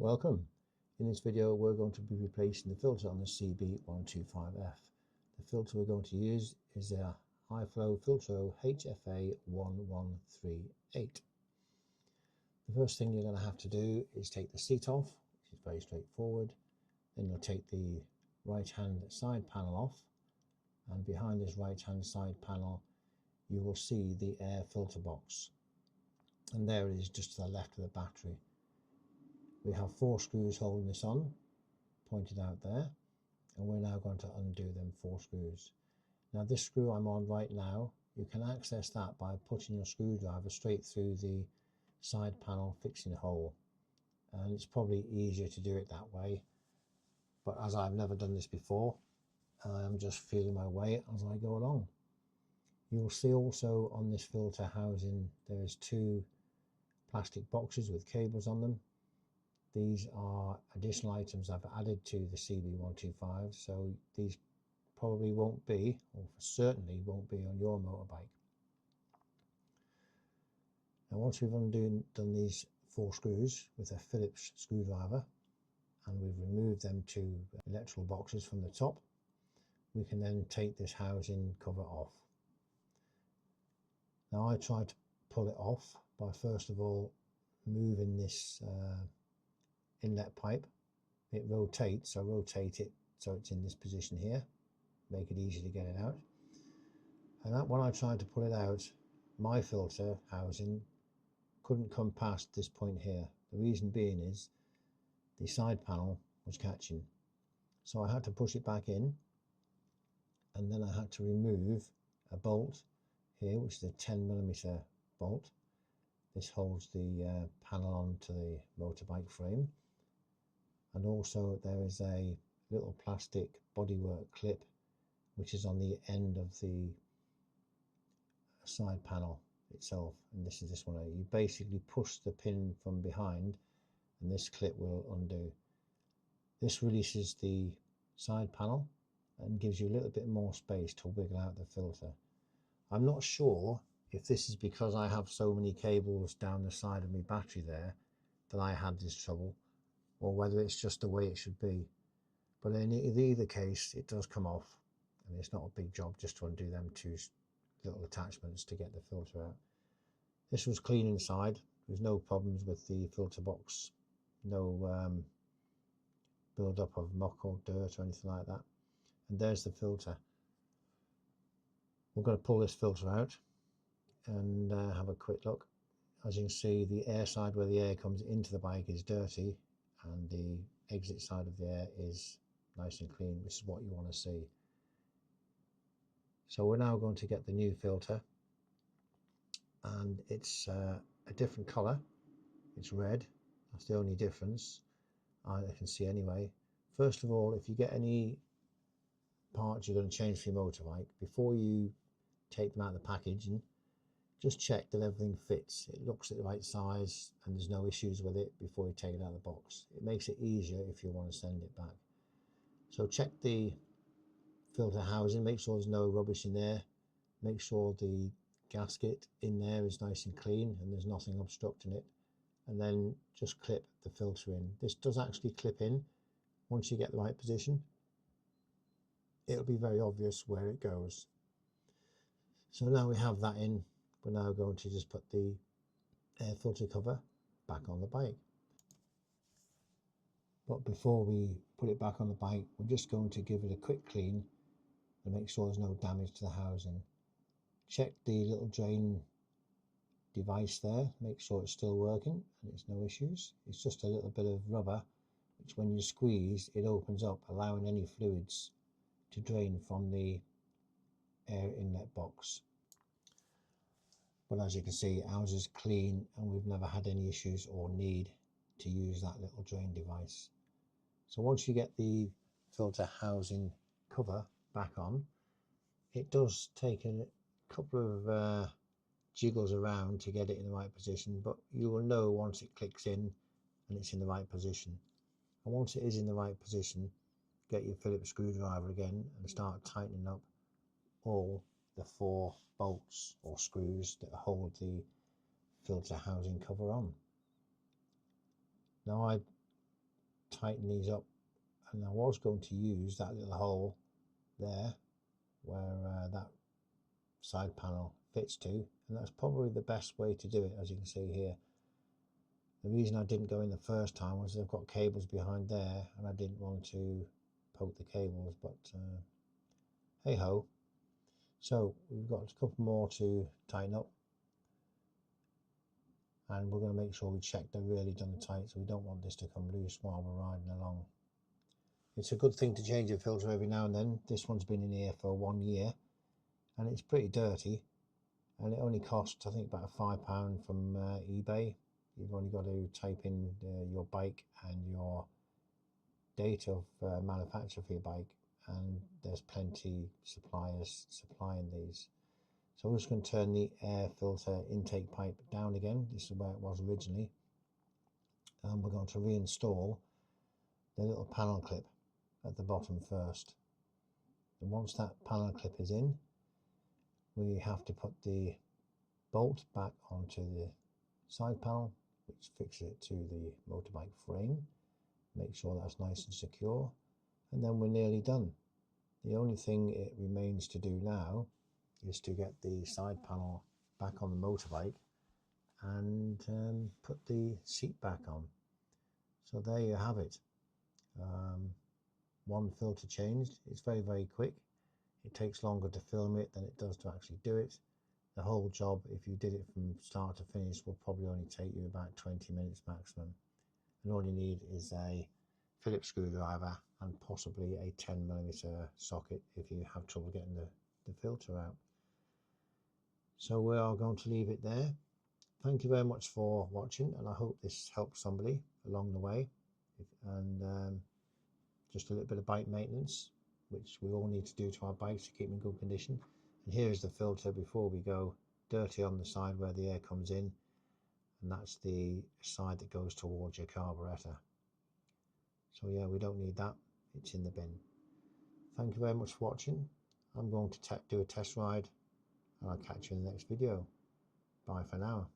Welcome. In this video we're going to be replacing the filter on the CB125 F. The filter we're going to use is a high flow filter HFA 1138. The first thing you're going to have to do is take the seat off, which is very straightforward. Then you'll take the right hand side panel off, and behind this right hand side panel you will see the air filter box, and there it is just to the left of the battery. We have 4 screws holding this on, pointed out there, and we're now going to undo them 4 screws. Now this screw I'm on right now, you can access that by putting your screwdriver straight through the side panel fixing hole, and it's probably easier to do it that way, but as I've never done this before, I'm just feeling my way as I go along. You will see also on this filter housing there is 2 plastic boxes with cables on them. These are additional items I've added to the CB125, so these probably won't be, or certainly won't be, on your motorbike. Now once we've done these 4 screws with a Phillips screwdriver, and we've removed them 2 electrical boxes from the top, we can then take this housing cover off. Now I tried to pull it off by first of all moving this inlet pipe. It rotates, so rotate it so it's in this position here, make it easy to get it out. And when I tried to pull it out, my filter housing couldn't come past this point here. The reason being is the side panel was catching, so I had to push it back in, and then I had to remove a bolt here, which is a 10mm bolt. This holds the panel onto the motorbike frame, and also there is a little plastic bodywork clip which is on the end of the side panel itself, and this is this one. You basically push the pin from behind and this clip will undo. This releases the side panel and gives you a little bit more space to wiggle out the filter. I'm not sure if this is because I have so many cables down the side of my battery there that I had this trouble, or whether it's just the way it should be. But in either case, it does come off, and it's not a big job just to undo them 2 little attachments to get the filter out. This was clean inside. There's no problems with the filter box, no build up of muck or dirt or anything like that. And there's the filter. We're going to pull this filter out and have a quick look. As you can see, the air side where the air comes into the bike is dirty, and the exit side of the air is nice and clean, which is what you want to see. So we're now going to get the new filter, and it's a different color. It's red. That's the only difference I can see anyway. First of all, if you get any parts you're going to change for your motorbike, before you take them out of the packaging, just check that everything fits. It looks at the right size and there's no issues with it before you take it out of the box. It makes it easier if you want to send it back. So check the filter housing, make sure there's no rubbish in there, make sure the gasket in there is nice and clean and there's nothing obstructing it, and then just clip the filter in. This does actually clip in. Once you get the right position, it'll be very obvious where it goes. So now we have that in, we're now going to just put the air filter cover back on the bike. But before we put it back on the bike, we're just going to give it a quick clean and make sure there's no damage to the housing. Check the little drain device there, make sure it's still working and it's no issues. It's just a little bit of rubber which when you squeeze it opens up, allowing any fluids to drain from the air inlet box. But as you can see, ours is clean and we've never had any issues or need to use that little drain device. So once you get the filter housing cover back on, it does take a couple of jiggles around to get it in the right position, but you will know once it clicks in and it's in the right position. And once it is in the right position, get your Phillips screwdriver again and start tightening up all the 4 bolts or screws that hold the filter housing cover on. Now I tighten these up, and I was going to use that little hole there where that side panel fits to, and that's probably the best way to do it. As you can see here, the reason I didn't go in the first time was I've got cables behind there and I didn't want to poke the cables, but hey ho. So we've got a couple more to tighten up, and we're going to make sure we check they're really done tight, so we don't want this to come loose while we're riding along. It's a good thing to change the filter every now and then. This one's been in here for 1 year and it's pretty dirty, and it only cost, I think, about £5 from eBay. You've only got to type in your bike and your date of manufacture for your bike, and there's plenty suppliers supplying these. So I'm just going to turn the air filter intake pipe down again. This is where it was originally, and we're going to reinstall the little panel clip at the bottom first. And once that panel clip is in, we have to put the bolt back onto the side panel, which fixes it to the motorbike frame. Make sure that's nice and secure, and then we're nearly done. The only thing it remains to do now is to get the side panel back on the motorbike and put the seat back on. So there you have it. One filter changed. It's very, very quick. It takes longer to film it than it does to actually do it. The whole job, if you did it from start to finish, will probably only take you about 20 minutes maximum. And all you need is a Phillips screwdriver and possibly a 10mm socket if you have trouble getting the filter out. So we are going to leave it there. Thank you very much for watching, and I hope this helps somebody along the way. And just a little bit of bike maintenance, which we all need to do to our bikes to keep them in good condition. And here is the filter before we go. Dirty on the side where the air comes in, and that's the side that goes towards your carburetor. So yeah, we don't need that, it's in the bin. Thank you very much for watching. I'm going to do a test ride, and I'll catch you in the next video. Bye for now.